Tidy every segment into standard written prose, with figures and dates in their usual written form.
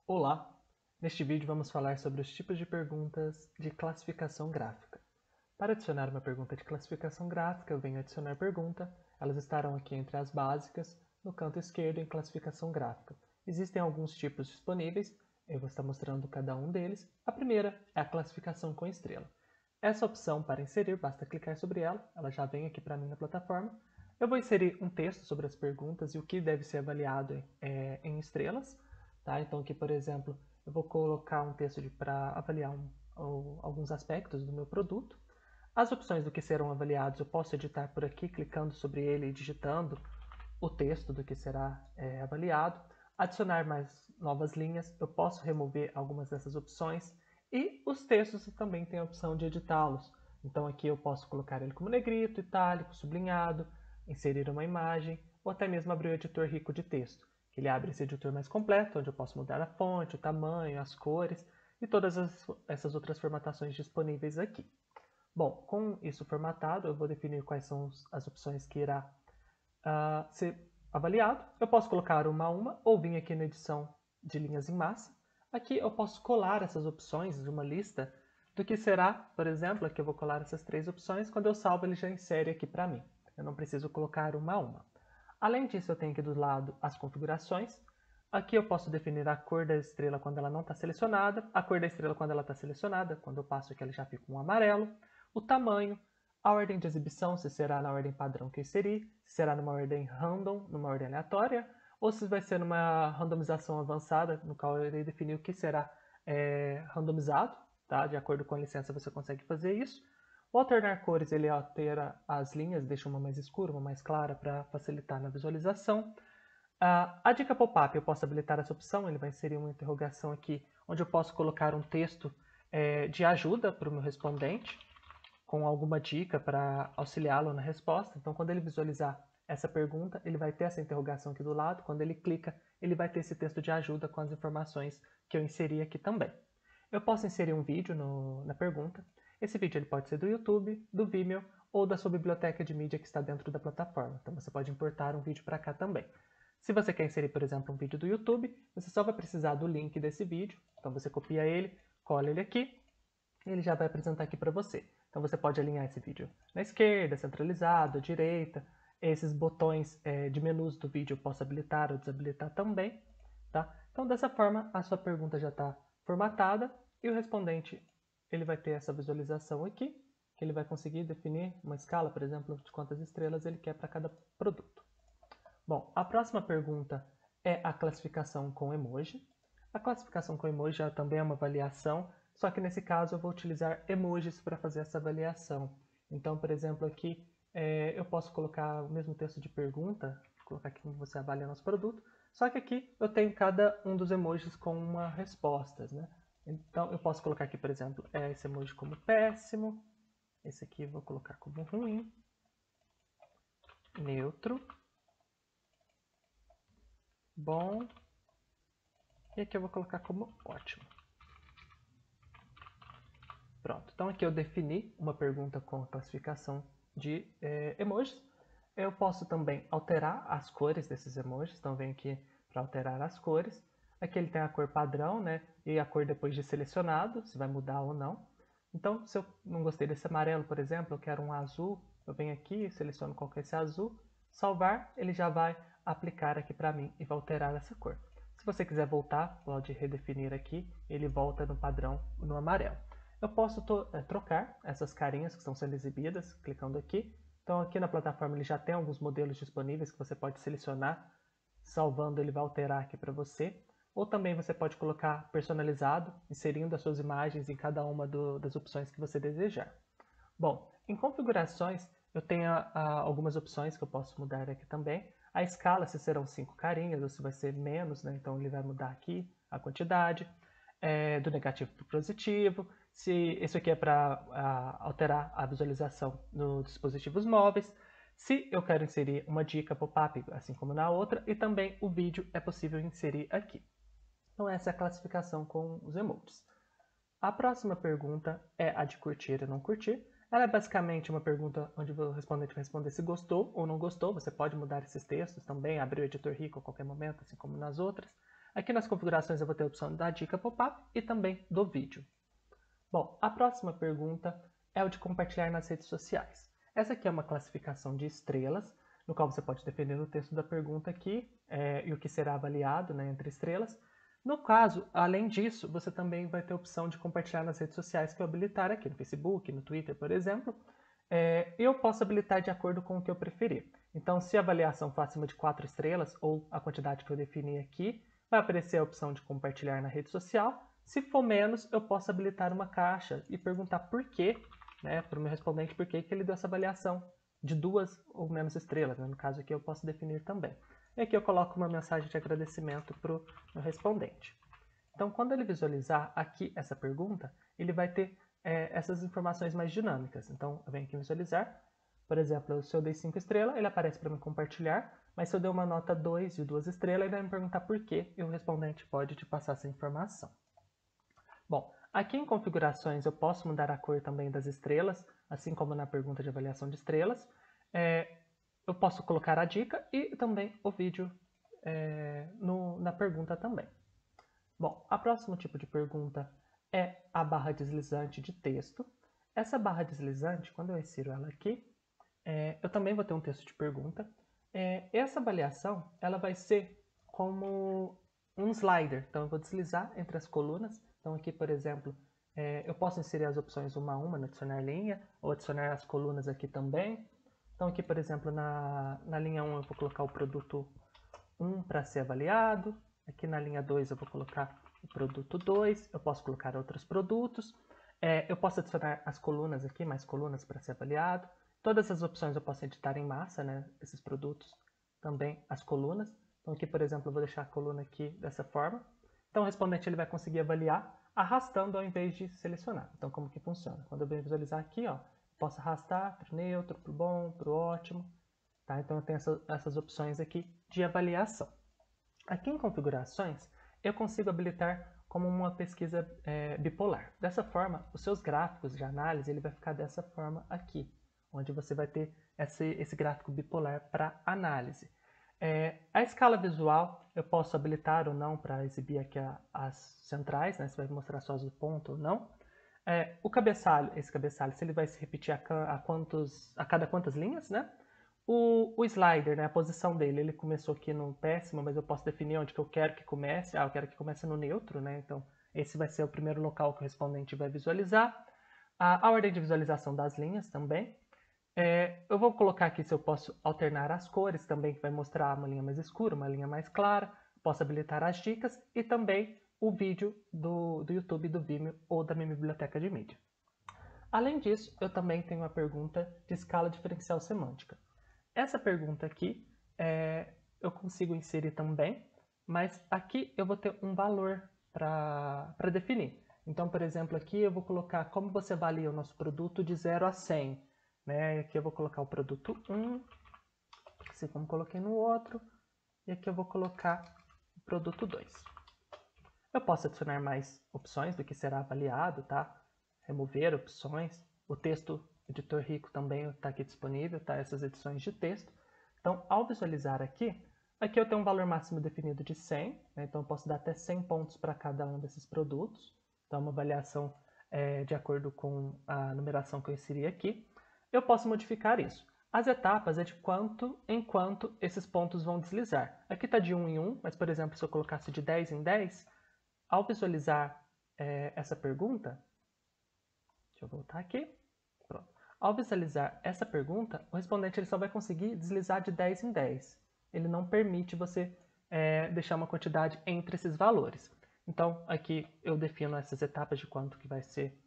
Olá! Neste vídeo vamos falar sobre os tipos de perguntas de classificação gráfica. Para adicionar uma pergunta de classificação gráfica, eu venho adicionar pergunta. Elas estarão aqui entre as básicas, no canto esquerdo em classificação gráfica. Existem alguns tipos disponíveis, eu vou estar mostrando cada um deles. A primeira é a classificação com estrela. Essa opção para inserir, basta clicar sobre ela já vem aqui para mim na plataforma. Eu vou inserir um texto sobre as perguntas e o que deve ser avaliado em estrelas. Tá? Então aqui, por exemplo, eu vou colocar um texto para avaliar alguns aspectos do meu produto. As opções do que serão avaliados eu posso editar por aqui, clicando sobre ele e digitando o texto do que será avaliado. Adicionar mais novas linhas, eu posso remover algumas dessas opções. E os textos também tem a opção de editá-los. Então aqui eu posso colocar ele como negrito, itálico, sublinhado, inserir uma imagem, ou até mesmo abrir o editor rico de texto. Ele abre esse editor mais completo, onde eu posso mudar a fonte, o tamanho, as cores e todas essas outras formatações disponíveis aqui. Bom, com isso formatado, eu vou definir quais são as opções que irá ser avaliado. Eu posso colocar uma a uma ou vir aqui na edição de linhas em massa. Aqui eu posso colar essas opções de uma lista do que será, por exemplo, aqui eu vou colar essas 3 opções, quando eu salvo ele já insere aqui para mim. Eu não preciso colocar uma a uma. Além disso, eu tenho aqui do lado as configurações. Aqui eu posso definir a cor da estrela quando ela não está selecionada, a cor da estrela quando ela está selecionada, quando eu passo aqui ela já fica um amarelo, o tamanho, a ordem de exibição, se será na ordem padrão que eu inseri, se será numa ordem random, numa ordem aleatória, ou se vai ser numa randomização avançada, no qual eu irei definir o que será randomizado, tá? De acordo com a licença você consegue fazer isso. O alternar cores, ele altera as linhas, deixa uma mais escura, uma mais clara para facilitar na visualização. A dica pop-up, eu posso habilitar essa opção, ele vai inserir uma interrogação aqui, onde eu posso colocar um texto de ajuda para o meu respondente, com alguma dica para auxiliá-lo na resposta. Então, quando ele visualizar essa pergunta, ele vai ter essa interrogação aqui do lado. Quando ele clica, ele vai ter esse texto de ajuda com as informações que eu inseri aqui também. Eu posso inserir um vídeo na pergunta. Esse vídeo ele pode ser do YouTube, do Vimeo ou da sua biblioteca de mídia que está dentro da plataforma. Então, você pode importar um vídeo para cá também. Se você quer inserir, por exemplo, um vídeo do YouTube, você só vai precisar do link desse vídeo. Então, você copia ele, cola ele aqui, e ele já vai apresentar aqui para você. Então você pode alinhar esse vídeo na esquerda, centralizado, à direita. Esses botões de menus do vídeo eu posso habilitar ou desabilitar também. Tá? Então dessa forma a sua pergunta já está formatada e o respondente ele vai ter essa visualização aqui, que ele vai conseguir definir uma escala, por exemplo, de quantas estrelas ele quer para cada produto. Bom, a próxima pergunta é a classificação com emoji. A classificação com emoji também é uma avaliação, só que nesse caso eu vou utilizar emojis para fazer essa avaliação. Então, por exemplo, aqui eu posso colocar o mesmo texto de pergunta, colocar aqui como você avalia nosso produto, só que aqui eu tenho cada um dos emojis com uma resposta, né? Então eu posso colocar aqui, por exemplo, esse emoji como péssimo, esse aqui eu vou colocar como ruim, neutro, bom, e aqui eu vou colocar como ótimo. Pronto, então aqui eu defini uma pergunta com a classificação de emojis. Eu posso também alterar as cores desses emojis, então venho aqui para alterar as cores. Aqui ele tem a cor padrão, né? E a cor depois de selecionado, se vai mudar ou não. Então, se eu não gostei desse amarelo, por exemplo, eu quero um azul, eu venho aqui, seleciono qual que é esse azul, salvar, ele já vai aplicar aqui para mim e vai alterar essa cor. Se você quiser voltar, pode redefinir aqui, ele volta no padrão no amarelo. Eu posso trocar essas carinhas que estão sendo exibidas, clicando aqui. Então aqui na plataforma ele já tem alguns modelos disponíveis que você pode selecionar, salvando ele vai alterar aqui para você. Ou também você pode colocar personalizado, inserindo as suas imagens em cada uma das opções que você desejar. Bom, em configurações eu tenho algumas opções que eu posso mudar aqui também. A escala, se serão 5 carinhas ou se vai ser menos, né? Então ele vai mudar aqui a quantidade, do negativo para o positivo. Se isso aqui é para alterar a visualização nos dispositivos móveis. Se eu quero inserir uma dica pop-up, assim como na outra, e também o vídeo é possível inserir aqui. Então essa é a classificação com os emojis. A próxima pergunta é a de curtir e não curtir. Ela é basicamente uma pergunta onde o respondente vai responder se gostou ou não gostou. Você pode mudar esses textos também, abrir o editor rico a qualquer momento, assim como nas outras. Aqui nas configurações eu vou ter a opção da dica pop-up e também do vídeo. Bom, a próxima pergunta é o de compartilhar nas redes sociais. Essa aqui é uma classificação de estrelas, no qual você pode defender no texto da pergunta aqui e o que será avaliado, né, entre estrelas. No caso, além disso, você também vai ter a opção de compartilhar nas redes sociais que eu habilitar aqui, no Facebook, no Twitter, por exemplo. Eu posso habilitar de acordo com o que eu preferir. Então, se a avaliação for acima de 4 estrelas, ou a quantidade que eu defini aqui, vai aparecer a opção de compartilhar na rede social. Se for menos, eu posso habilitar uma caixa e perguntar por quê, né, para o meu respondente, por que ele deu essa avaliação de 2 ou menos estrelas. Né? No caso aqui eu posso definir também. E aqui eu coloco uma mensagem de agradecimento para o meu respondente. Então, quando ele visualizar aqui essa pergunta, ele vai ter essas informações mais dinâmicas. Então, eu venho aqui visualizar. Por exemplo, se eu dei 5 estrelas, ele aparece para mim compartilhar. Mas se eu der uma nota 2 de 2 estrelas, ele vai me perguntar por quê e o respondente pode te passar essa informação. Bom, aqui em configurações eu posso mudar a cor também das estrelas, assim como na pergunta de avaliação de estrelas. Eu posso colocar a dica e também o vídeo na pergunta também. Bom, o próximo tipo de pergunta é a barra deslizante de texto. Essa barra deslizante, quando eu insiro ela aqui, eu também vou ter um texto de pergunta. Essa avaliação ela vai ser como um slider, então eu vou deslizar entre as colunas. Então aqui, por exemplo, eu posso inserir as opções uma a uma no adicionar linha, ou adicionar as colunas aqui também. Então aqui, por exemplo, na linha 1 eu vou colocar o produto 1 para ser avaliado. Aqui na linha 2 eu vou colocar o produto 2, eu posso colocar outros produtos. Eu posso adicionar as colunas aqui, mais colunas para ser avaliado. Todas as opções eu posso editar em massa, né, esses produtos, também as colunas. Então aqui, por exemplo, eu vou deixar a coluna aqui dessa forma. Então o respondente ele vai conseguir avaliar arrastando ao invés de selecionar. Então como que funciona? Quando eu venho visualizar aqui, ó, posso arrastar para o neutro, para o bom, para o ótimo. Tá? Então eu tenho essas opções aqui de avaliação. Aqui em configurações, eu consigo habilitar como uma pesquisa bipolar. Dessa forma, os seus gráficos de análise ele vai ficar dessa forma aqui, onde você vai ter esse gráfico bipolar para análise. A escala visual eu posso habilitar ou não para exibir aqui as centrais, né, se vai mostrar só o ponto ou não. O cabeçalho, esse cabeçalho, se ele vai se repetir a cada quantas linhas, né? O slider, né, a posição dele, ele começou aqui no péssimo, mas eu posso definir onde que eu quero que comece. Eu quero que comece no neutro, né? Então, esse vai ser o primeiro local que o respondente vai visualizar. A ordem de visualização das linhas também. Eu vou colocar aqui se eu posso alternar as cores também, que vai mostrar uma linha mais escura, uma linha mais clara. Posso habilitar as dicas e também o vídeo do YouTube, do Vimeo ou da minha biblioteca de mídia. Além disso, eu também tenho uma pergunta de escala diferencial semântica. Essa pergunta aqui eu consigo inserir também, mas aqui eu vou ter um valor para definir. Então, por exemplo, aqui eu vou colocar como você avalia o nosso produto de 0 a 100. Né? Aqui eu vou colocar o produto 1, assim como coloquei no outro, e aqui eu vou colocar o produto 2. Eu posso adicionar mais opções do que será avaliado, tá? Remover opções. O texto editor rico também está aqui disponível, tá? Essas edições de texto. Então, ao visualizar aqui eu tenho um valor máximo definido de 100, né? Então eu posso dar até 100 pontos para cada um desses produtos. Então, uma avaliação de acordo com a numeração que eu inseri aqui. Eu posso modificar isso. As etapas é de quanto em quanto esses pontos vão deslizar. Aqui está de 1 em 1, mas, por exemplo, se eu colocasse de 10 em 10, ao visualizar essa pergunta, deixa eu voltar aqui. Pronto. Ao visualizar essa pergunta, o respondente ele só vai conseguir deslizar de 10 em 10. Ele não permite você deixar uma quantidade entre esses valores. Então, aqui eu defino essas etapas de quanto que vai ser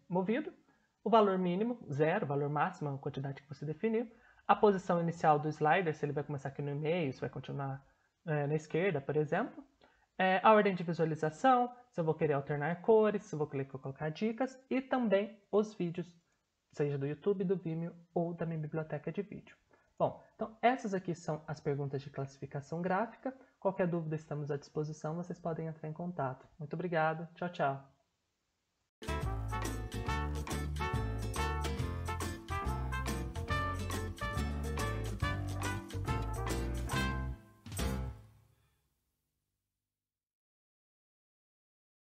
movido. O valor mínimo, 0, o valor máximo, a quantidade que você definiu. A posição inicial do slider, se ele vai começar aqui no meio, se vai continuar na esquerda, por exemplo. A ordem de visualização, se eu vou querer alternar cores, se eu vou querer colocar dicas, e também os vídeos, seja do YouTube, do Vimeo ou da minha biblioteca de vídeo. Bom, então essas aqui são as perguntas de classificação gráfica. Qualquer dúvida estamos à disposição, vocês podem entrar em contato. Muito obrigado, tchau, tchau.